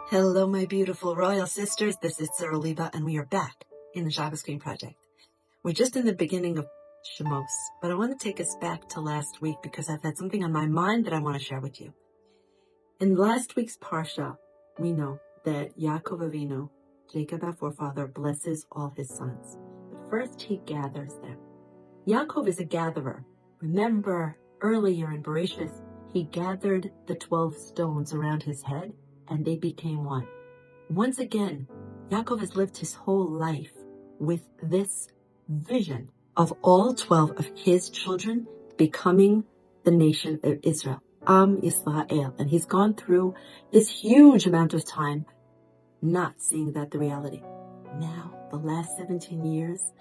Hello, my beautiful royal sisters. This is Leah, and we are back in the Shabbos Queen Project. We're just in the beginning of Shemos, but I want to take us back to last week because I've had something on my mind that I want to share with you. In last week's Parsha, we know that Yaakov Avinu, Jacob our forefather, blesses all his sons. But first he gathers them. Yaakov is a gatherer. Remember earlier in Bereshit, he gathered the 12 stones around his head and they became one. Once again, Yaakov has lived his whole life with this vision of all 12 of his children becoming the nation of Israel, Am Yisrael. And he's gone through this huge amount of time not seeing that the reality. Now, the last 17 years,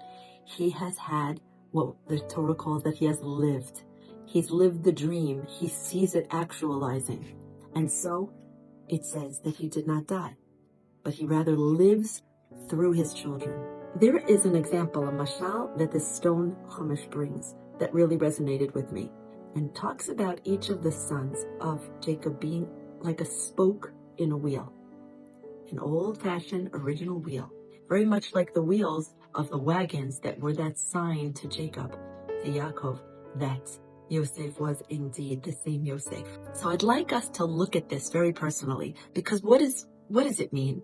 he has had what the Torah calls that he has lived. He's lived the dream. He sees it actualizing. And so it says that he did not die, but he rather lives through his children. There is an example, a mashal, that the stone Chumash brings that really resonated with me and talks about each of the sons of Jacob being like a spoke in a wheel, an old-fashioned original wheel, very much like the wheels of the wagons that were that sign to Jacob, to Yaakov, that Yosef was indeed the same Yosef. So I'd like us to look at this very personally, because what does it mean?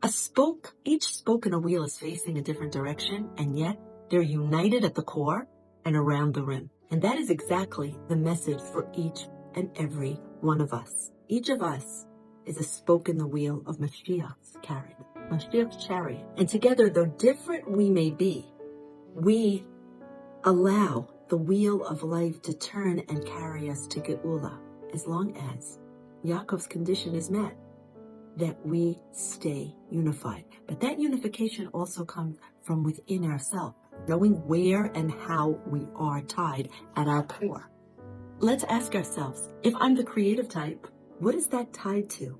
A spoke, each spoke in a wheel is facing a different direction, and yet they're united at the core and around the rim. And that is exactly the message for each and every one of us. Each of us is a spoke in the wheel of Mashiach's chariot. And together, though different we may be, we allow the wheel of life to turn and carry us to Geula, as long as Yaakov's condition is met, that we stay unified. But that unification also comes from within ourselves, knowing where and how we are tied at our core. Let's ask ourselves, if I'm the creative type, what is that tied to?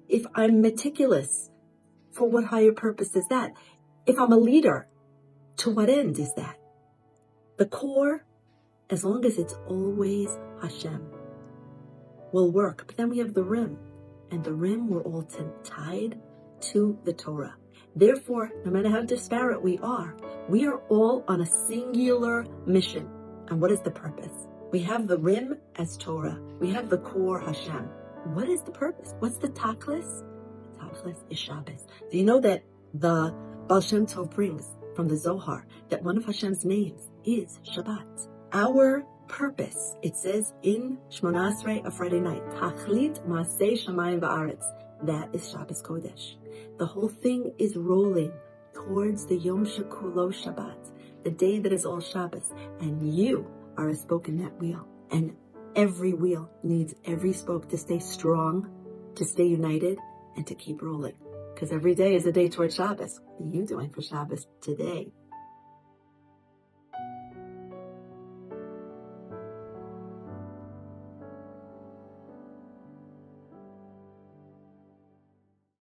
If I'm meticulous, for what higher purpose is that? If I'm a leader, to what end is that? The core, as long as it's always Hashem, will work. But then we have the rim, and the rim we're all tied to the Torah. Therefore, no matter how disparate we are all on a singular mission. And what is the purpose? We have the rim as Torah. We have the core Hashem. What is the purpose? What's the tachlis? The tachlis is Shabbos. Do you know that the Baal Shem Tov brings from the Zohar that one of Hashem's names is Shabbat? Our purpose, it says in Shmona Esrei, a Friday night, Tachlit Maaseh Shamayim Va'aretz. That is Shabbos Kodesh. The whole thing is rolling towards the Yom Shekulo Shabbat, the day that is all Shabbos. And you are a spoke in that wheel. And every wheel needs every spoke to stay strong, to stay united, and to keep rolling. Because every day is a day towards Shabbos. What are you doing for Shabbos today?